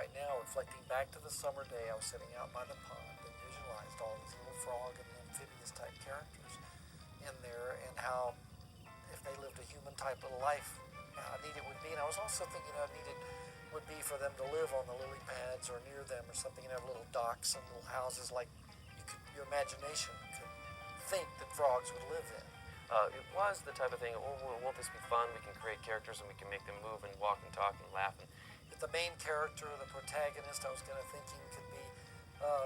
right now, reflecting back to the summer day, I was sitting out by the pond and visualized all these little frog and amphibious type characters in there, and how if they lived a human type of life, how neat it would be. And I was also thinking how neat it would be for them to live on the lily pads or near them or something, and have little docks and little houses like your imagination could think that frogs would live in. It was the type of thing, won't this be fun? We can create characters and we can make them move and walk and talk and laugh. If the main character, the protagonist, I was kind of thinking could be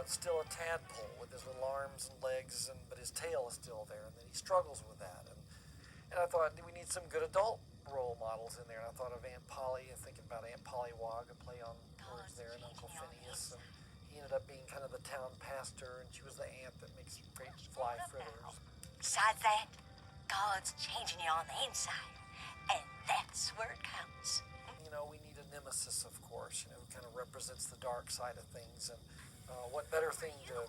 still a tadpole with his little arms and legs, but his tail is still there, and then he struggles with that. And I thought we need some good adult role models in there. And I thought of Aunt Polly, and thinking about Aunt Polly Wog, a play on words there, and Uncle Phineas. And he ended up being kind of the town pastor, and she was the aunt that makes great fly fritters. Besides that, God's changing you on the inside, and that's where it counts. You know, we need a nemesis, of course, who kind of represents the dark side of things. And what better thing to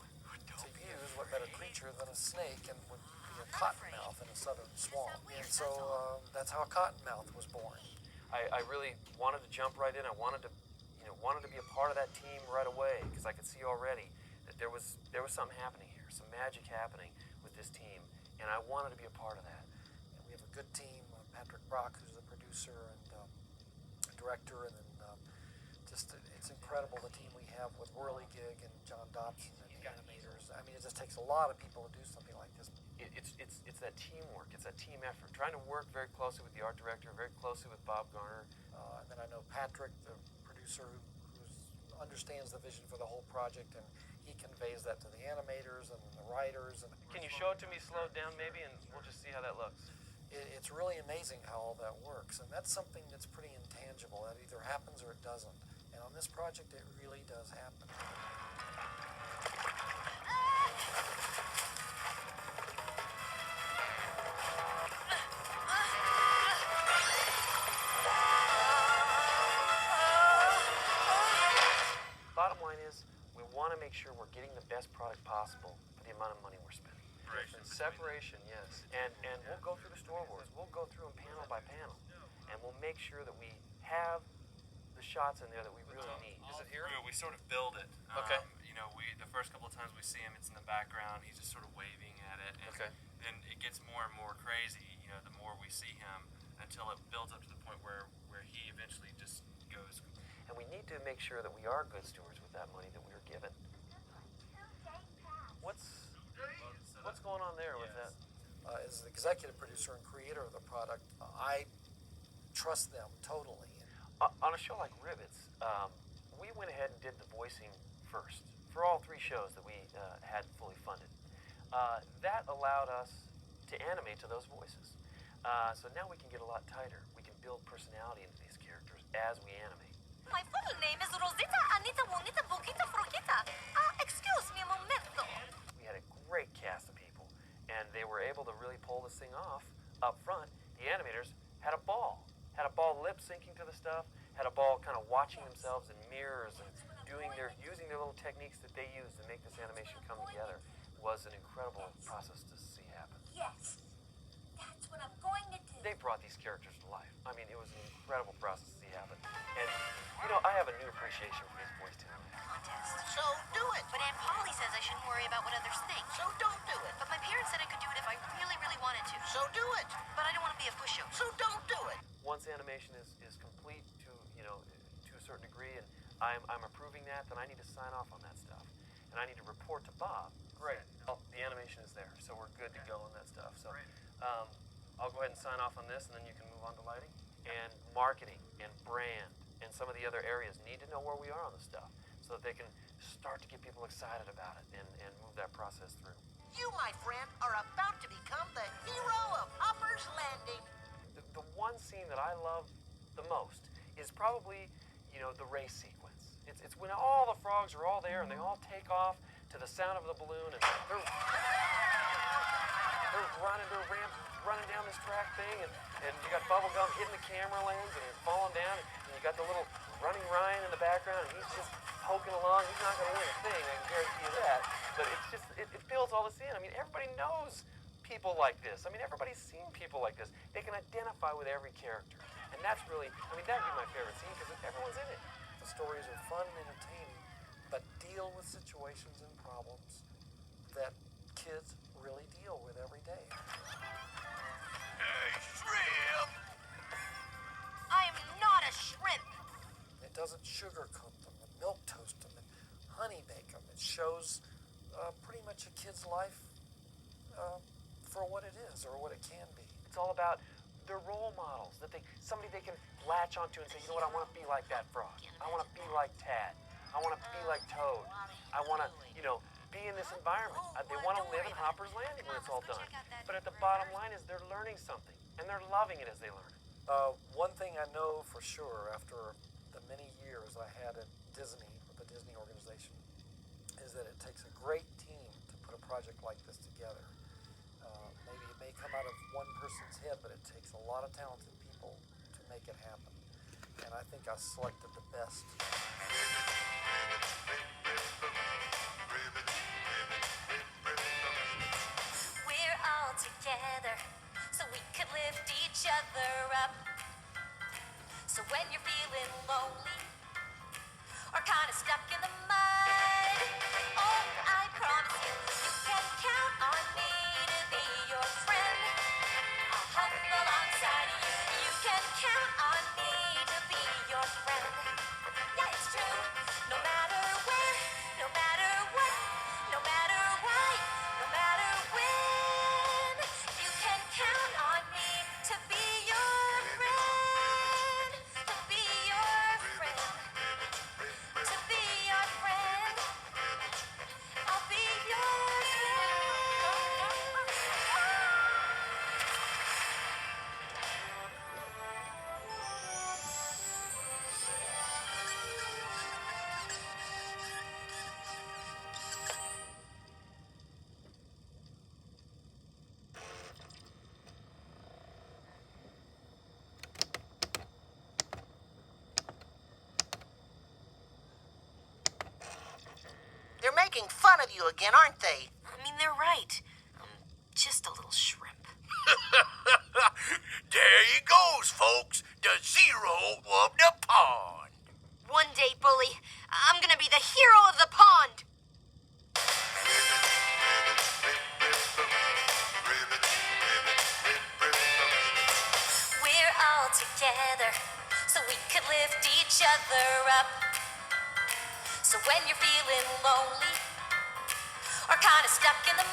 use, what better creature than a snake, and would be a cottonmouth in a southern swamp. And so that's how Cottonmouth was born. I really wanted to jump right in. I wanted to be a part of that team right away, because I could see already that there was something happening here, some magic happening with this team, and I wanted to be a part of that. And we have a good team, Patrick Brock, who's the producer and director, and then it's incredible the team we have with Whirligig and John Dobson and the animators. I mean, it just takes a lot of people to do something like this. It's that teamwork. It's that team effort. Trying to work very closely with the art director, very closely with Bob Garner. And then I know Patrick, the producer, who understands the vision for the whole project, and he conveys that to the animators and the writers. And can you show it to me slowed down maybe, and we'll just see how that looks? It's really amazing how all that works, and that's something that's pretty intangible. That either happens or it doesn't. And on this project, it really does happen. Bottom line is, we want to make sure we're getting the best product possible for the amount of money we're spending. Separation, yes. And we'll go through the storyboards. We'll go through them panel by panel. And we'll make sure that we have the shots in there that we really need. Is it here? We sort of build it. Okay. The first couple of times we see him, it's in the background. He's just sort of waving at it. And Okay. Then it gets more and more crazy, the more we see him, until it builds up to the point where he eventually just goes. And we need to make sure that we are good stewards with that money that we are given. What's going on there with that? As the executive producer and creator of the product, I trust them totally. On a show like Ribbits, we went ahead and did the voicing first for all 3 shows that we had fully funded. That allowed us to animate to those voices. So now we can get a lot tighter. We can build personality into these characters as we animate. My full name is Rosita Anita Bonita Bogita Frogita. Excuse me a momento. We had a great cast of people, and they were able to really pull this thing off up front. The animators had a ball lip syncing to the stuff, had a ball kind of watching themselves in mirrors and using their little techniques that they use to make this animation come together. It was an incredible process to see happen. Yes, that's what I'm going to do. They brought these characters to life. I mean, it was an incredible process to see happen. And, I have a new appreciation for these voice talent. Contest. So do it. But Aunt Polly says I shouldn't worry about what others think. So don't do it. But my parents said I could do it if I really, really wanted to. So do it. But I don't want to be a pushover. So don't do it. Once animation is complete to a certain degree, and I'm approving that, then I need to sign off on that stuff. And I need to report to Bob. Great. Well, the animation is there, so we're good to go on that stuff. So I'll go ahead and sign off on this, and then you can move on to lighting. And marketing and brand and some of the other areas need to know where we are on this stuff so that they can start to get people excited about it and move that process through. You, my friend, are about to become the hero of Upper's Landing. The one scene that I love the most is probably, the race sequence. It's when all the frogs are all there and they all take off to the sound of the balloon, and they're running down this track thing, and you got Bubblegum hitting the camera lens and he's falling down, and you got the little running Ryan in the background, and he's just poking along. He's not going to win a thing, I can guarantee you that. But it's just, it builds all this in. I mean, everybody knows people like this. I mean, everybody's seen people like this. They can identify with every character. And that's really, that'd be my favorite scene, because everyone's in it. The stories are fun and entertaining, but deal with situations and problems that kids really deal with every day. Hey, shrimp! I am not a shrimp. It doesn't sugarcoat them and milk toast them and honey bake them. It shows pretty much a kid's life for what it is or what it can be. It's all about their role models, somebody they can latch onto and say, you know what, I want to be like that frog. I want to be like Tad. I want to be like Toad. I want to, be in this environment. They want to live in Hopper's Landing when it's all done. But at the bottom line is they're learning something, and they're loving it as they learn it. One thing I know for sure after the many years I had at Disney, with the Disney organization, is that it takes a great team to put a project like this together. Maybe it may come out of one person's head, but it takes a lot of talented people to make it happen. And I think I selected the best. We're all together so we could lift each other up. So when you're feeling lonely or kind of stuck in the mud, oh, I promise you, you can count on me to be your friend. I'll hop alongside you. You can count on me to be your friend. Yeah, it's true. No matter where, no matter what, no matter why, no matter when, you can count on me to be your friend. To be your friend. To be your friend. I'll be your friend. They're making fun of you again, aren't they? I mean, they're right. I'm just a little shrimp. There he goes, folks. The zero of the pond. One day, Bully, I'm gonna be the hero of the pond. We're all together so we could lift each other up. So when you're feeling lonely or kind of stuck in the